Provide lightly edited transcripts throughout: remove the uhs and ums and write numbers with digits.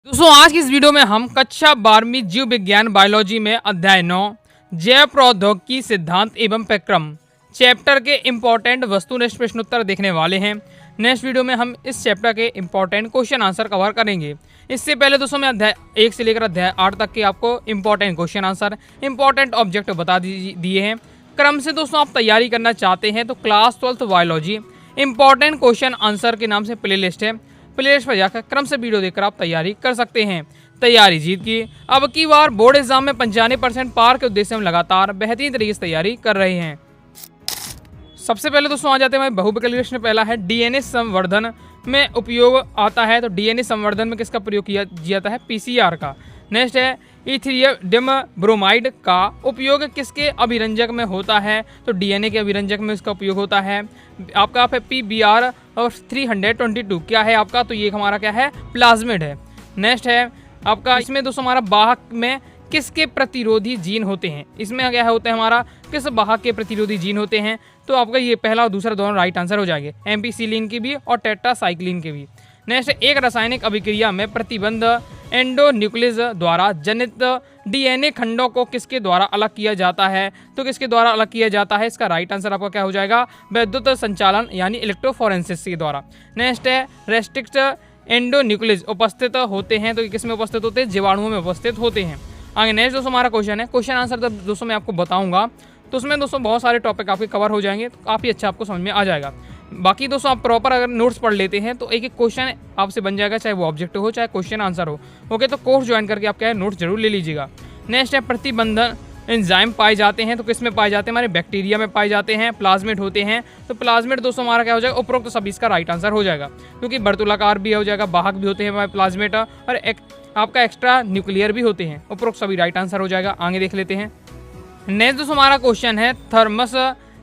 दोस्तों आज की इस वीडियो में हम कक्षा 12वीं जीव विज्ञान बायोलॉजी में अध्याय 9 जैव प्रौद्योगिकी सिद्धांत एवं प्रक्रम चैप्टर के इम्पोर्टेंट वस्तुनिष्ठ प्रश्नोत्तर देखने वाले हैं। नेक्स्ट वीडियो में हम इस चैप्टर के इम्पोर्टेंट क्वेश्चन आंसर कवर करेंगे। इससे पहले दोस्तों मैं अध्याय 1 से लेकर अध्याय 8 तक के आपको important question answer important object बता दिए हैं। क्रम से दोस्तों आप तैयारी करना चाहते हैं तो class 12th biology important question answer के नाम से प्लेलिस्ट है। प्लेलिस्ट पर जाकर क्रम से वीडियो देखकर आप तैयारी कर सकते हैं। तैयारी जीत की अब की बार बोर्ड एग्जाम में 95% पार के उद्देश्य हम लगातार बेहतरीन तरीके से तैयारी कर रहे हैं। सबसे पहले दोस्तों आ जाते हैं बहुविकल्पीय प्रश्न। पहला है डीएनए संवर्धन में उपयोग आता है तो डीएनए संवर्धन में किसका प्रयोग किया जाता है? पीसीआर का। नेक्स्ट है इथेरियम ब्रोमाइड का उपयोग किसके अभिरंजक में होता है? तो डीएनए के अभिरंजक में इसका उपयोग होता है। आपका PBr और 322 क्या है आपका? तो ये हमारा क्या है? प्लाज्मिड है। नेक्स्ट है आपका इसमें दोस्तों हमारा वाहक में किसके प्रतिरोधी जीन होते हैं? इसमें क्या होता है हमारा? किस वाहक के प्रतिरोधी जीन होते हैं? तो आपका ये पहला और दूसरा दोनों राइट आंसर हो जाएंगे, एम्पीसिलिन की भी और टेट्रासाइक्लिन के भी। नेक्स्ट एक रासायनिक अभिक्रिया में प्रतिबंध एंडोन्यूक्लियस द्वारा जनित डीएनए खंडों को किसके द्वारा अलग किया जाता है? तो किसके द्वारा अलग किया जाता है? इसका राइट आंसर आपका क्या हो जाएगा? विद्युत संचालन यानी इलेक्ट्रोफोरेंसिस के द्वारा। नेक्स्ट है रेस्ट्रिक्ट एंडोन्यूक्लियस उपस्थित होते हैं तो किस में उपस्थित होते हैं? जीवाणुओं में उपस्थित होते हैं। आगे नेक्स्ट दोस्तों हमारा क्वेश्चन है, क्वेश्चन आंसर जब दोस्तों मैं आपको बताऊंगा तो उसमें दोस्तों बहुत सारे टॉपिक आपके कवर हो जाएंगे, तो काफ़ी अच्छा आपको समझ में आ जाएगा। बाकी दोस्तों आप प्रॉपर अगर नोट्स पढ़ लेते हैं तो एक एक क्वेश्चन आपसे बन जाएगा, चाहे वो ऑब्जेक्टिव हो चाहे क्वेश्चन आंसर हो। ओके, तो कोर्स ज्वाइन करके आप क्या है नोट्स जरूर ले लीजिएगा। नेक्स्ट है प्रतिबंधन एंजाइम पाए जाते हैं तो किस में पाए जाते हैं? हमारे बैक्टीरिया में पाए जाते हैं। प्लाज्मिड होते हैं तो प्लाज्मिड दोस्तों हमारा क्या हो जाएगा? उपरोक्त तो सभी इसका राइट आंसर हो जाएगा, क्योंकि वर्तुलाकार भी हो जाएगा, वाहक भी होते हैं हमारे प्लाज्मिड और आपका एक्स्ट्रा न्यूक्लियर भी होते हैं। उपरोक्त सभी राइट आंसर हो जाएगा। आगे देख लेते हैं। नेक्स्ट दोस्तों हमारा क्वेश्चन है थर्मस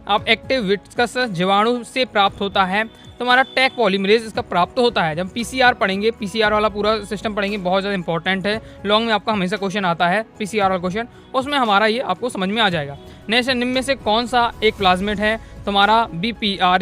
आप एक्टिव विस्कस जीवाणु से प्राप्त होता है तो हमारा टैग पॉलीमरेज इसका प्राप्त होता है। जब पीसीआर पढ़ेंगे, पीसीआर वाला पूरा सिस्टम पढ़ेंगे, बहुत ज़्यादा इंपॉर्टेंट है। लॉन्ग में आपका हमेशा क्वेश्चन आता है पीसीआर वाला क्वेश्चन, उसमें हमारा ये आपको समझ में आ जाएगा। नेक्स्ट निम्न में से कौन सा एक प्लाज्मिड है? तो हमारा BPR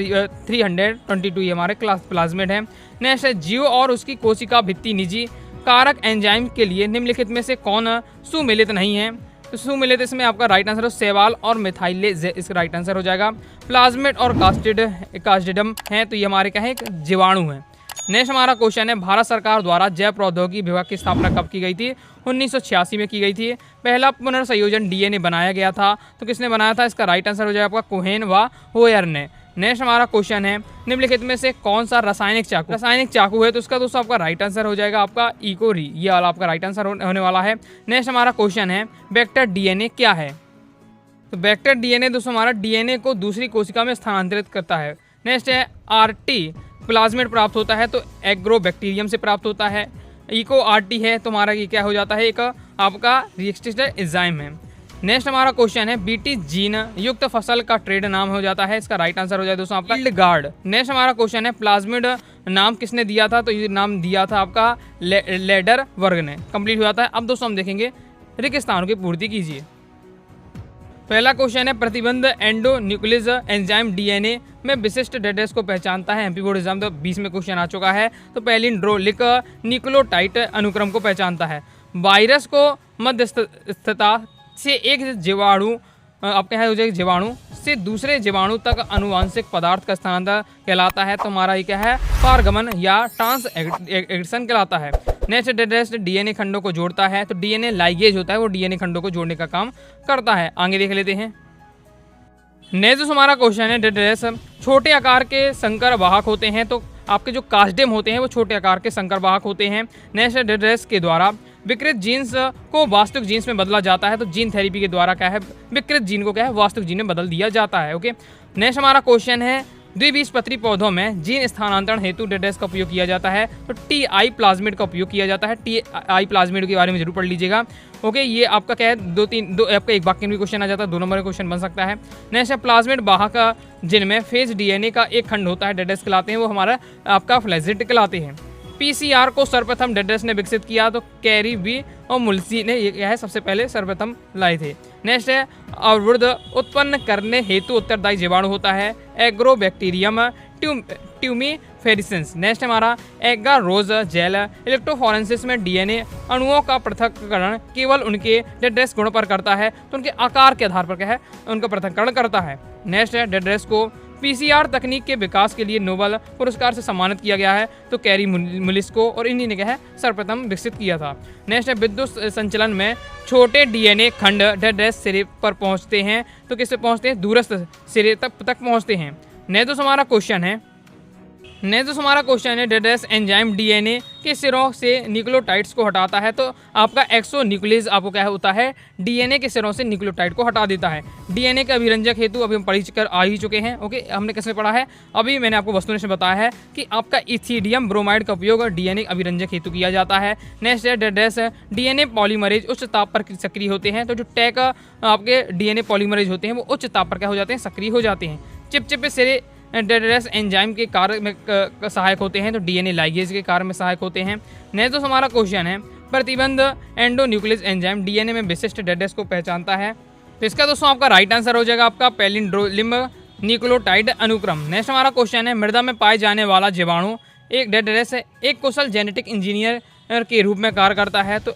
322 ये हमारे क्लास प्लाज्मिड है। नेक्स्ट है जीव और उसकी कोशिका भित्ति निजी कारक एंजाइम के लिए निम्नलिखित में से कौन सुमेलित नहीं है? तो सुमेलित इसमें आपका राइट आंसर हो सेवाल और मिथाइलेज, इसका राइट आंसर हो जाएगा। प्लाज्मिड और कास्टिडम है तो ये हमारे क्या है? एक जीवाणु है। नेक्स्ट हमारा क्वेश्चन है भारत सरकार द्वारा जैव प्रौद्योगिकी विभाग की स्थापना कब की गई थी? 1986 में की गई थी। पहला पुनर्संयोजन डीएनए बनाया गया था तो किसने बनाया था? इसका राइट आंसर हो जाएगा आपका कोहेन व होयर ने। नेक्स्ट हमारा क्वेश्चन है निम्नलिखित में से कौन सा रासायनिक चाकू है? तो उसका दोस्तों आपका राइट आंसर हो जाएगा आपका इकोरी, ये वाला आपका राइट आंसर होने वाला है। नेक्स्ट हमारा क्वेश्चन है वेक्टर डीएनए क्या है? तो वेक्टर डीएनए दोस्तों हमारा डीएनए को दूसरी कोशिका में स्थानांतरित करता है। नेक्स्ट है RT प्लाज्मिड प्राप्त होता है तो एग्रोबैक्टीरियम से प्राप्त होता है। इको RT है तो हमारा ये क्या हो जाता है? एक आपका रिएक्टिव एंजाइम है। नेक्स्ट हमारा क्वेश्चन है BT जीन युक्त फसल का ट्रेड नाम हो जाता है, इसका राइट आंसर हो जाए दोस्तों आपका गार्ड। नेक्स्ट हमारा क्वेश्चन है प्लाज्मिड नाम किसने दिया था? तो ये नाम दिया था आपका लेडर वर्ग ने। कंप्लीट हो जाता है। अब दोस्तों हम देखेंगे रिक्त स्थानों की पूर्ति कीजिए। पहला क्वेश्चन है प्रतिबंध एंडोन्यूक्लियस एंजाइम डीएनए में विशिष्ट एड्रेस को पहचानता है। एमपी बोर्ड एग्जाम तो 20 में क्वेश्चन आ चुका है। तो पैलिंड्रोलिक न्यूक्लियोटाइड अनुक्रम को पहचानता है। वायरस को मध्यस्थता से एक जीवाणु आपके यहाँ हो जाएगा जीवाणु से दूसरे जीवाणु तक अनुवांशिक पदार्थ का स्थानांतरण कहलाता है तो हमारा ये क्या है? पारगमन या ट्रांस एडिशन कहलाता है। नेक्स्ट एड्रेस डीएनए खंडों को जोड़ता है तो डीएनए लाइगेज होता है, वो डीएनए खंडों को जोड़ने का काम करता है। आगे देख लेते हैं। नेक्स्ट हमारा क्वेश्चन है एड्रेस छोटे आकार के संकर वाहक होते हैं तो आपके जो कास्डेम होते हैं वो छोटे आकार के संकर वाहक होते हैं। नेक्स्ट एड्रेस के द्वारा विकृत जीन्स को वास्तविक जीन्स में बदला जाता है तो जीन थेरेपी के द्वारा क्या है? विकृत जीन को क्या है? वास्तविक जीन में बदल दिया जाता है। ओके, नेक्स्ट हमारा क्वेश्चन है द्विबीजपत्री पौधों में जीन स्थानांतरण हेतु डेड्रेस का उपयोग किया जाता है तो TI प्लाज्मिड का उपयोग किया जाता है। TI प्लाज्मिड के बारे में जरूर पढ़ लीजिएगा। ओके, ये आपका क्या है? दो आपका एक वाक्य में क्वेश्चन आ जाता है, 2 नंबर का क्वेश्चन बन सकता है। नेक्स्ट है प्लाज्मिड वाहक जिनमें फेज डीएनए का एक खंड होता है डेड्रेस कहलाते हैं, वो हमारा आपका फ्लैजिड कहलाते हैं। पीसीआर को सर्वप्रथम डेड्रेस ने विकसित किया तो कैरी बी और मुल्सी ने ये क्या है? सबसे पहले सर्वप्रथम लाए थे। नेक्स्ट है अवरुद्ध उत्पन्न करने हेतु उत्तरदायी जीवाणु होता है एग्रोबैक्टीरियम ट्यूमी फेरिसेंस। नेक्स्ट हमारा एगारोज जेल इलेक्ट्रोफोरेंसिस में डीएनए अणुओं का पृथक्करण केवल उनके डेड्रेस गुणों पर करता है, तो उनके आकार के आधार पर क्या है उनका पृथक्करण करता है। नेक्स्ट है डेड्रेस को पीसीआर तकनीक के विकास के लिए नोबेल पुरस्कार से सम्मानित किया गया है, तो कैरी मुलिस को, और इन्हीं ने क्या है सर्वप्रथम विकसित किया था। नेक्स्ट है विद्युत संचलन में छोटे डीएनए खंड डेड्रेस सिरे पर पहुंचते हैं, तो किससे पहुंचते हैं दूरस्थ सिरे तक पहुंचते हैं। नेक्स्ट हमारा क्वेश्चन है डेड्रेस एंजाइम डीएनए के सिरों से न्यूक्लियोटाइड्स को हटाता है, तो आपका एक्सोन्यूक्लियस आपको क्या होता है डीएनए के सिरों से न्यूक्लियोटाइड को हटा देता है। डीएनए के अभिरंजक हेतु अभी हम पढ़ कर आ ही चुके हैं। ओके, हमने किसमें पढ़ा है, अभी मैंने आपको वस्तुनिष्ठ बताया है कि आपका इथिडियम ब्रोमाइड का उपयोग डीएनए अभिरंजक हेतु किया जाता है। नेक्स्ट है डेड्रेस डीएनए पॉलीमरेज उच्च ताप पर सक्रिय होते हैं, तो जो टैक आपके डीएनए पॉलीमरेज होते हैं वो उच्च ताप पर क्या हो जाते हैं सक्रिय हो जाते हैं। चिपचिपे सिरे डेड्रेस एंजाइम के कार्य में सहायक होते हैं, तो डीएनए लाइगेज के कार्य में सहायक होते हैं। नेक्स्ट हमारा क्वेश्चन है प्रतिबंध एंडोन्यूक्लियस एंजाइम डीएनए में विशिष्ट डेड्रेस को पहचानता है, तो इसका दोस्तों आपका राइट आंसर हो जाएगा आपका पैलिंड्रोलिम न्यूक्लियोटाइड अनुक्रम। नेक्स्ट हमारा क्वेश्चन है मृदा में पाए जाने वाला जीवाणु एक डेड्रेस है एक कुशल जेनेटिक इंजीनियर के रूप में कार्य करता है, तो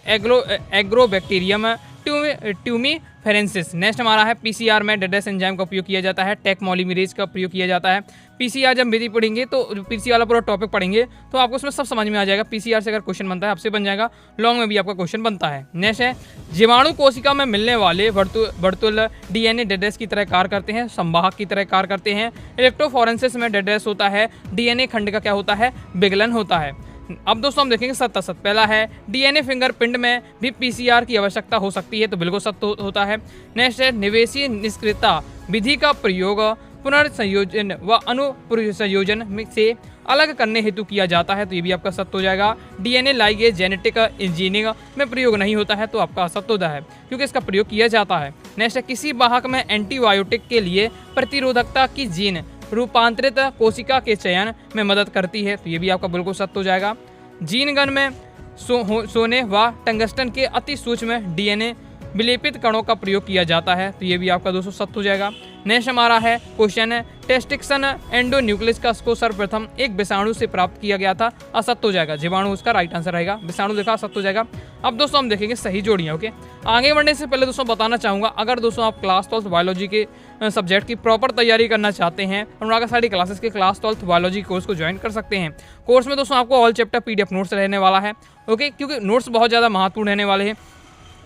एग्रोबैक्टीरियम ट्यूमीफेरेंसिस। नेक्स्ट हमारा है पीसीआर में डेड्रेस एंजाइम का उपयोग किया जाता है, टेक मॉलीमरेज का प्रयोग किया जाता है। पीसीआर जब विधि पढ़ेंगे तो पीसीआर वाला पूरा टॉपिक पढ़ेंगे तो आपको उसमें सब समझ में आ जाएगा। पीसीआर से अगर क्वेश्चन बनता है आपसे बन जाएगा, लॉन्ग में भी आपका क्वेश्चन बनता है। नेक्स्ट है जीवाणु कोशिका में मिलने वाले वर्तुल डीएनए डेड्रेस की तरह कार्य करते हैं, संवाहक की तरह कार्य करते हैं। इलेक्ट्रोफोरेंसिस में डेड्रेस होता है डीएनए खंड का क्या होता है विगलन होता है। अब दोस्तों हम देखेंगे सत्य असत्य। पहला है डीएनए फिंगरप्रिंट में भी पीसीआर की आवश्यकता हो सकती है, तो बिल्कुल सत्य होता है। नेक्स्ट है निवेशी निष्क्रियता विधि का प्रयोग पुनर्संयोजन व अनुसंयोजन से अलग करने हेतु किया जाता है, तो ये भी आपका सत्य हो जाएगा। डीएनए लाइगेज जेनेटिक इंजीनियरिंग में प्रयोग नहीं होता है, तो आपका असत्य होता है क्योंकि इसका प्रयोग किया जाता है। नेक्स्ट है किसी वाहक में एंटीबायोटिक के लिए प्रतिरोधकता की जीन रूपांतरित कोशिका के चयन में मदद करती है, तो ये भी आपका बिल्कुल सत्य हो जाएगा। जीन गन में सोने व टंगस्टन के अति सूक्ष्म डीएनए विलेपित कणों का प्रयोग किया जाता है, तो ये भी आपका दोस्तों सत्य हो जाएगा। नेक्स्ट हमारा है क्वेश्चन है टेस्टिक्सन एंडोन्यूक्लियस का को सर्वप्रथम एक विषाणु से प्राप्त किया गया था, असत्य हो जाएगा। जीवाणु उसका राइट आंसर रहेगा, विषाणु देखा असत्य हो जाएगा। अब दोस्तों हम देखेंगे सही जोड़ियाँ। ओके, आगे बढ़ने से पहले दोस्तों बताना चाहूँगा अगर दोस्तों आप क्लास 12 बायोलॉजी के सब्जेक्ट की प्रॉपर तैयारी करना चाहते हैं और सारी क्लासेस के क्लास 12 बायोलॉजी कोर्स को ज्वाइन कर सकते हैं। कोर्स में दोस्तों आपको ऑल चैप्टर पीडीएफ नोट्स रहने वाला है। ओके, क्योंकि नोट्स बहुत ज़्यादा महत्वपूर्ण रहने वाले हैं।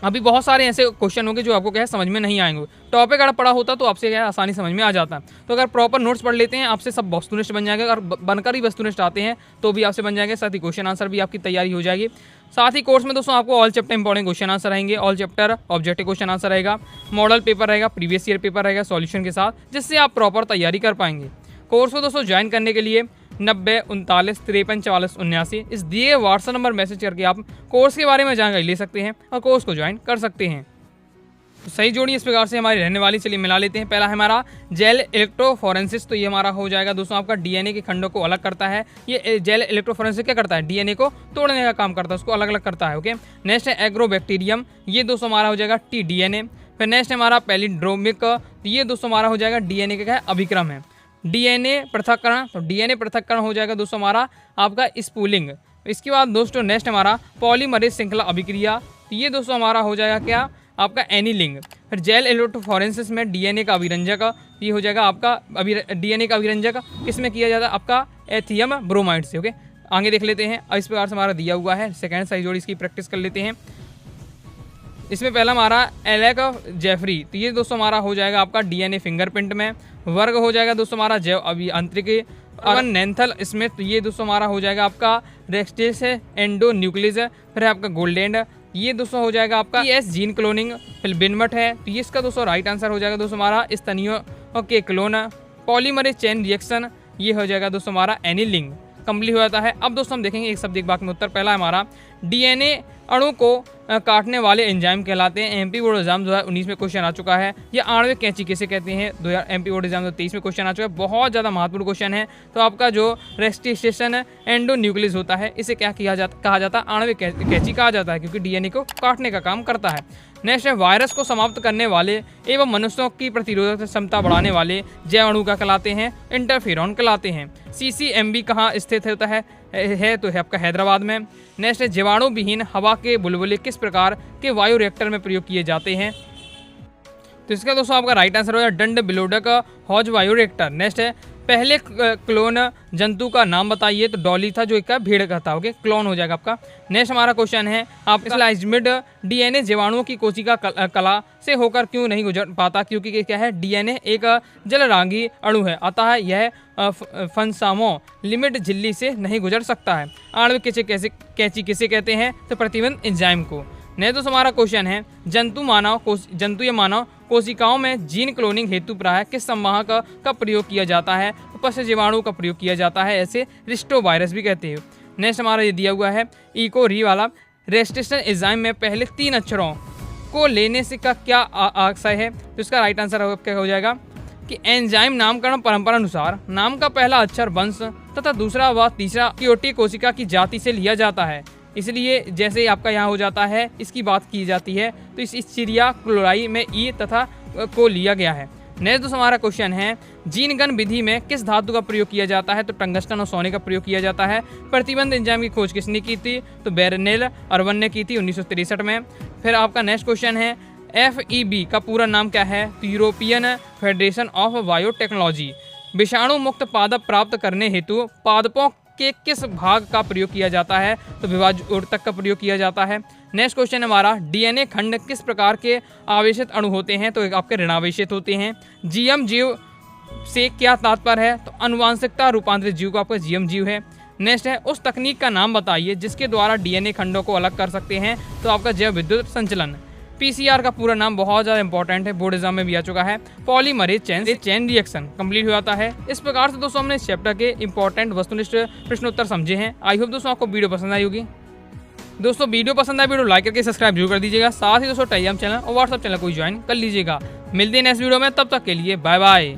अभी बहुत सारे ऐसे क्वेश्चन होंगे जो आपको क्या है समझ में नहीं आएंगे। टॉपिक अगर पढ़ा होता तो आपसे क्या है आसानी समझ में आ जाता। तो अगर प्रॉपर नोट्स पढ़ लेते हैं आपसे सब वस्तुनिष्ठ बन जाएंगे। अगर बनकर ही वस्तुनिष्ठ आते हैं तो भी आपसे बन जाएंगे, साथ ही क्वेश्चन आंसर भी आपकी तैयारी हो जाएगी। साथ ही कोर्स में दोस्तों आपको all chapter important question answer रहेंगे, all chapter objective question answer रहेगा, मॉडल पेपर रहेगा, प्रीवियस ईयर पेपर रहेगा सॉल्यूशन के साथ, जिससे आप प्रॉपर तैयारी कर पाएंगे। कोर्स को दोस्तों ज्वाइन करने के लिए 90 39 53 44 79 इस दिए व्हाट्सएप नंबर मैसेज करके आप कोर्स के बारे में जानकारी ले सकते हैं और कोर्स को ज्वाइन कर सकते हैं। तो सही जोड़ी इस प्रकार से हमारी रहने वाली, चलिए मिला लेते हैं। पहला है हमारा जेल इलेक्ट्रोफोरेंसिस, तो ये हमारा हो जाएगा दोस्तों आपका डीएनए के खंडों को अलग करता है। ये जेल इलेक्ट्रोफोरेंसिस क्या करता है, डीएनए को तोड़ने का काम करता है, उसको अलग अलग करता है। ओके, नेक्स्ट है एग्रोबैक्टीरियम, ये दोस्तों हमारा हो जाएगा टीडीएनए। फिर नेक्स्ट है हमारा पैलिंड्रोमिक, ये दोस्तों हमारा हो जाएगा डीएनए का क्या है अभिक्रम है। डीएनए पृथक्करण, तो डीएनए पृथक्करण हो जाएगा दोस्तों हमारा आपका स्पूलिंग। इसके बाद दोस्तों नेक्स्ट हमारा पॉलीमरेज श्रृंखला अभिक्रिया, ये दोस्तों हमारा हो जाएगा क्या आपका एनीलिंग। फिर जेल इलेक्ट्रोफोरेंसिस में डीएनए का अभिरंजक, ये हो जाएगा आपका डीएनए का अभिरंजक किसमें किया जाता है आपका एथियम ब्रोमाइड से। ओके, आगे देख लेते हैं। इस प्रकार से हमारा दिया हुआ है। सेकेंड सही जोड़ी इसकी प्रैक्टिस कर लेते हैं। इसमें पहला हमारा एलेक जेफरी, तो ये दोस्तों हमारा हो जाएगा आपका डीएनए फिंगरप्रिंट में। वर्ग हो जाएगा दोस्तों हमारा जैव अभियांत्रिकी नेंथल स्मिथ, तो ये दोस्तों हमारा हो जाएगा आपका रेक्सटेस एंडोन्यूक्लियस। फिर है आपका गोल्डेंड, ये दोस्तों हो जाएगा आपका एस जीन क्लोनिंग। फिर बिनमट है, तो ये इसका दोस्तों राइट आंसर हो जाएगा दोस्तों हमारा स्तनियों के क्लोन। पॉलीमरेज चेन रिएक्शन, ये हो जाएगा दोस्तों हमारा एनीलिंग। कंप्लीट हो जाता है। अब दोस्तों हम देखेंगे एक शब्द एक वाक्य में उत्तर। पहला हमारा डीएनए अणु को काटने वाले एंजाइम कहलाते हैं। एमपी बोर्ड एग्जाम 2019 में क्वेश्चन आ चुका है। ये आणविक कैंची किसे कहते हैं, एमपी बोर्ड एग्जाम 2023 में क्वेश्चन आ चुका है। बहुत ज़्यादा महत्वपूर्ण क्वेश्चन है। तो आपका जो रेस्टिसेशन एंडोन्यूक्लियस होता है, इसे क्या कहा जाता है, आणविक कैंची कहा जाता है, क्योंकि डीएनए को काटने का काम करता है। नेक्स्ट है वायरस को समाप्त करने वाले एवं मनुष्यों की प्रतिरोधक क्षमता बढ़ाने वाले जैव अणु का कहलाते हैं, इंटरफेरॉन कहलाते हैं। सीसीएमबी कहाँ स्थित होता है तो है आपका हैदराबाद में। नेक्स्ट है जीवाणु विहीन हवा के बुलबुले किस प्रकार के वायु रिएक्टर में प्रयोग किए जाते हैं, तो इसका दोस्तों आपका राइट आंसर होगा डंड बिलोडक हॉज वायु रिएक्टर। नेक्स्ट है पहले क्लोन जंतु का नाम बताइए, तो डॉली था जो एक भेड़ का था। ओके, क्लोन हो जाएगा आपका। नेक्स्ट हमारा क्वेश्चन है आप प्लाज्मिड डीएनए जीवाणुओं की कोशिका कला से होकर क्यों नहीं गुजर पाता, क्योंकि क्या है, डीएनए एक जलरांगी अणु है, अतः यह फंसामो लिमिट झिल्ली से नहीं गुजर सकता है। आणविक कैंची किसे कहते हैं, तो प्रतिबंध एंजाइम को। नहीं तो हमारा क्वेश्चन है जंतु या मानव कोशिकाओं में जीन क्लोनिंग हेतु प्रायः किस संवाहक का प्रयोग किया जाता है, उपस्थित जीवाणु का प्रयोग किया जाता है, ऐसे रिस्टोवायरस भी कहते हैं। नेक्स्ट हमारा ये दिया हुआ है इको री वाला, रेस्टिसेशन एंजाइम में पहले 3 अक्षरों को लेने से का क्या आशय है, तो इसका राइट आंसर क्या हो जाएगा कि एंजाइम नामकरण परंपरा अनुसार नाम का पहला अक्षर वंश तथा दूसरा व तीसरा क्योटी कोशिका की जाति से लिया जाता है। इसलिए जैसे आपका यहाँ हो जाता है, इसकी बात की जाती है, तो इस चिड़िया क्लोराई में ई तथा को लिया गया है। नेक्स्ट दोस्तों हमारा क्वेश्चन है जीनगन विधि में किस धातु का प्रयोग किया जाता है, तो टंगस्टन और सोने का प्रयोग किया जाता है। प्रतिबंध एंजाइम की खोज किसने की थी, तो बेरनेल अर्वन ने की थी 1963 में। फिर आपका नेक्स्ट क्वेश्चन है FEB का पूरा नाम क्या है, तो यूरोपियन फेडरेशन ऑफ बायोटेक्नोलॉजी। विषाणु मुक्त पादप प्राप्त करने हेतु पादपों के किस भाग का प्रयोग किया जाता है, तो विभाजक का प्रयोग किया जाता है। नेक्स्ट क्वेश्चन हमारा डीएनए खंड किस प्रकार के आवेशित अणु होते हैं, तो आपके ऋणावेशित होते हैं। जीएम जीव से क्या तात्पर्य है, तो अनुवांशिकता रूपांतरित जीव का आपका जीएम जीव है। नेक्स्ट है उस तकनीक का नाम बताइए जिसके द्वारा डीएनए खंडों को अलग कर सकते हैं, तो आपका जैव विद्युत संचलन। पीसीआर का पूरा नाम बहुत ज़्यादा इंपॉर्टेंट है, बोर्ड एग्जाम में भी आ चुका है, पॉलीमरेज चेन रिएक्शन कंप्लीट हो जाता है। इस प्रकार से दोस्तों हमने इस चैप्टर के इंपॉर्टेंट वस्तुनिष्ठ प्रश्न उत्तर समझे हैं। आई होप दोस्तों आपको वीडियो पसंद आई होगी। दोस्तों वीडियो पसंद आए वीडियो लाइक करके सब्सक्राइब जरूर कर दीजिएगा। साथ ही दोस्तों टेलीग्राम चैनल और व्हाट्सएप चैनल को ज्वाइन कर लीजिएगा। मिलते हैं नेक्स्ट वीडियो में, तब तक के लिए बाय बाय।